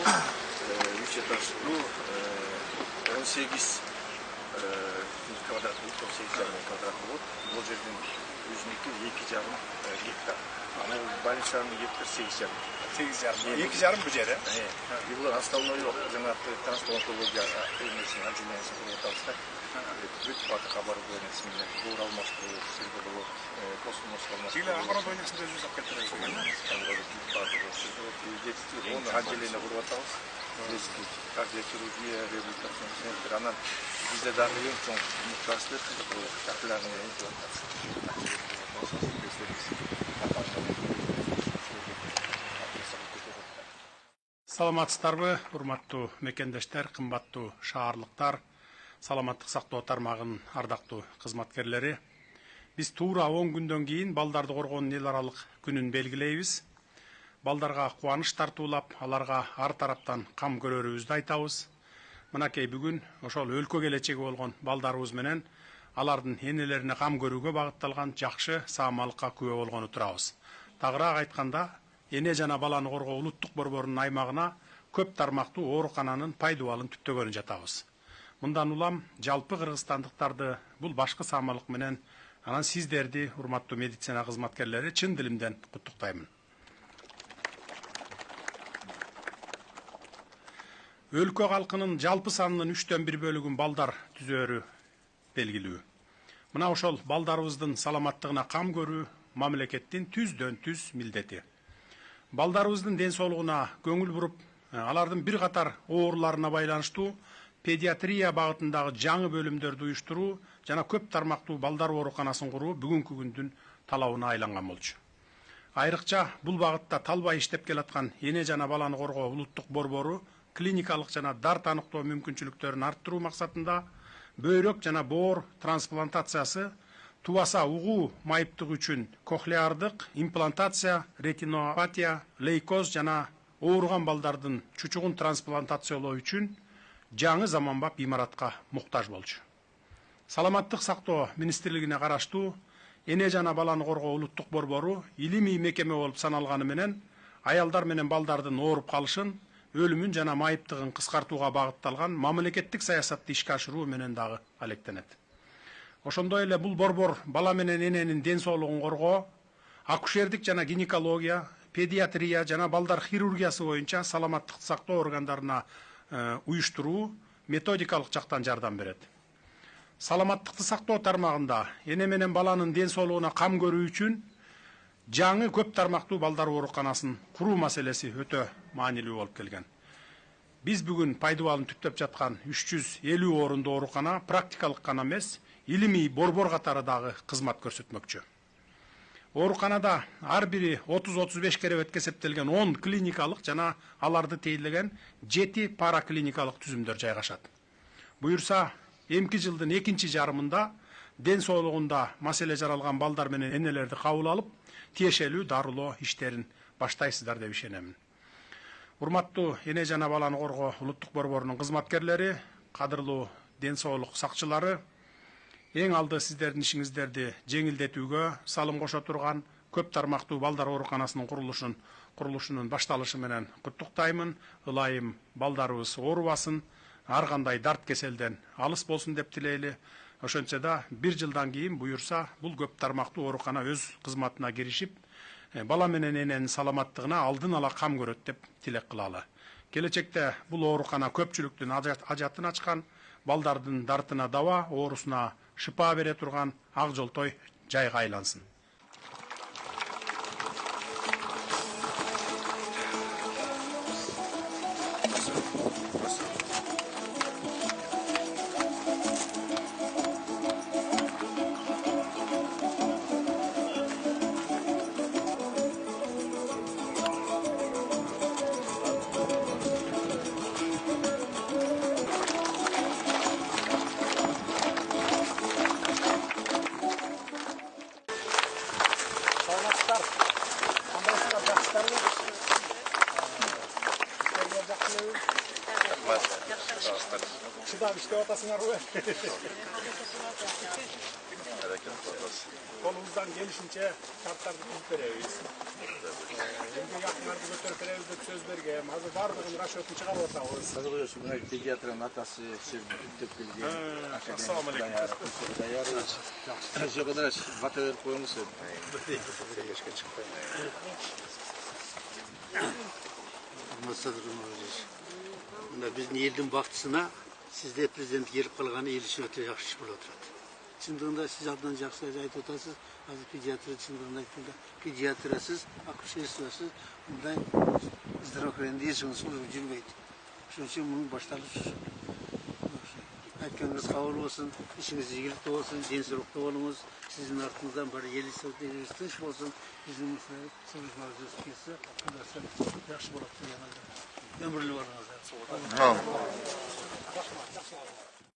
3 этаждуу 18 квадрат болот, 18,5 квадрат болот. Бул жердин өзүнүкү 2,5 гектар. Анан больницанын гектар 8,5. 2,5 бул жер. Бул основной жана трансплантология эмесин отделениесин куруп атабыз да. Бүт бакка оборудованиясы менен доор алмаштыруу сизде болот. Космос алмаштыруу. Силер оборудованиясын өзүңүз алып келтиресиз. Оны отделение куруп атабыз. Кардиохирургия, реабилитацион центр. Анан бизде дагы эң чоң муктаждык бул капиллярный имплантация. Саламатсыздарбы, урматтуу мекендештер, кымбаттуу шаарлыктар, саламаттык сактоо тармагынын ардактуу кызматкерлери. Биз туура 10 күндөн кийин балдарды коргоонун эл аралык күнүн белгилейбиз. Балдарга кубаныч тартуулап, аларга ар тараптан кам көрөрүбүздү айтабыз. Мынакей бүгүн ошол өлкө келечеги болгон балдарыбыз менен алардын энелерине кам көрүүгө багытталган жакшы саамалыкка күбө болгону турабыз. Тагыраак айтканда, эне жана баланы коргоо улуттук борборунун аймагына көп тармактуу оорукананын пайдубалын түптөгөнү жатабыз. Мындан улам жалпы кыргызстандыктарды бул башкы саамалык менен анан сиздерди, урматтуу медицина кызматкерлери, чын дилимден куттуктаймын. Өлкө калкынын жалпы санынын 3/1 бөлүгүн балдар түзөөрү белгилүү. Мына ошол балдарыбыздын саламаттыгына кам көрүү мамлекеттин түздөн-түз милдети. Балдарыбыздын ден соолугуна көңүл буруп, алардын бир катар ооруларына байланыштуу педиатрия багытындагы жаңы бөлүмдөрдү уюштуруу жана көп тармактуу балдар ооруканасын куруу бүгүнкү күндүн талабына айланган болчу. Айрыкча бул багытта талбай иштеп келаткан эне жана баланы коргоо улуттук борбору клиникалык жана дар таныктоо мүмкүнчүлүктөрүн арттыруу максатында бөйрөк жана боор трансплантациясы, тубаса угуу майыптыгы үчүн кохлеардык имплантация, ретинопатия, лейкоз жана ооруган балдардын чучугун трансплантациялоо үчүн жаңы заманбап имаратка муктаж болчу. Саламаттык сактоо министрлигине караштуу эне жана баланы коргоо улуттук борбору илимий мекеме болуп саналганы менен аялдар менен балдардын ооруп калышын, өлүмүн жана майыптыгын кыскартууга багытталган мамлекеттик саясатты ишке ашыруу менен дагы алектенет. Ошондой эле бул борбор бала менен эненин ден соолугун коргоо, акушердик жана гинекология, педиатрия жана балдар хирургиясы боюнча саламаттыкты сактоо органдарына уюштуруу, методикалык жактан жардам берет. Саламаттыкты сактоо тармагында эне менен баланын ден соолугуна кам көрүү үчүн жаңы көп тармактуу балдар ооруканасын куруу маселеси өтө маанилүү болуп келген. Биз бүгүн пайдубалын түптөп жаткан 350 орундуу оорукана практикалык гана эмес, илимий борбор катары дагы кызмат көрсөтмөкчү. Ооруканада ар бири 30-35 керебетке эсептелген 10 клиникалык жана аларды тейлеген 7 параклиникалык түзүмдөр жайгашат. Буюрса, эмки жылдын экинчи жарымында ден соолугунда маселе жаралган балдар менен энелерди кабыл алып, тиешелүү дарылоо иштерин баштайсыздар деп ишенемин. Урматтуу эне жана баланы коргоо улуттук борборунун кызматкерлери, кадырлуу ден соолук сакчылары, эң алды сиздердин ишиңиздерди жеңилдетүүгө салым кошо турган көп тармактуу балдар ооруканасынын курулушунун башталышы менен куттуктаймын. Ылайым балдарыбыз оорубасын, ар кандай дарт кеселден алыс болсун деп тилейли. Ошентсе да бир жылдан кийин буюрса бул көп тармактуу оорукана өз кызматына киришип, бала менен эненин саламаттыгына алдын ала кам көрөт деп тилек кылалы. Келечекте бул оорукана көпчүлүктүн ажатын ачкан, балдардын дартына дава, оорусуна шыпа бере турган ак жолтой жайга айлансын. Şurada işte ortasına koy. Kolumuzdan gelişince kartlar tutup vereyiz. Şimdi yakınlarda götürüp vereyizde söz verge. Hazır bardığın raşötünü çıkarıp atağız. Hazır oluyorsun. Buna pediatrın atası tüp bilgi. Assalamu alaikum. Şu kadar vata verip koymuşsun. Masadırım olacak. Bunda biz elдің бақытысына сізде президент келіп қалғаны ел үшін өте жақсы болып отырады. Шындығында сіз абдан жақсы айтып отырсыз. Қазір педиатр шындығында айтқанда педиатриясыз, акушерствосыз мұндай здравоохранение жұмысы жүрмейді. Шonun için bunun başlangıç. Aytkanınız kabul olsun, işiniz iyilikte olsun, денсаулықта болыңыз. Sizin артыңыздан бар ел істеуіңіз тыныш болсын. Bizim çalışmamız келсе, құдасы жақсы болады деген. Ömürlü olыңız. Tamam.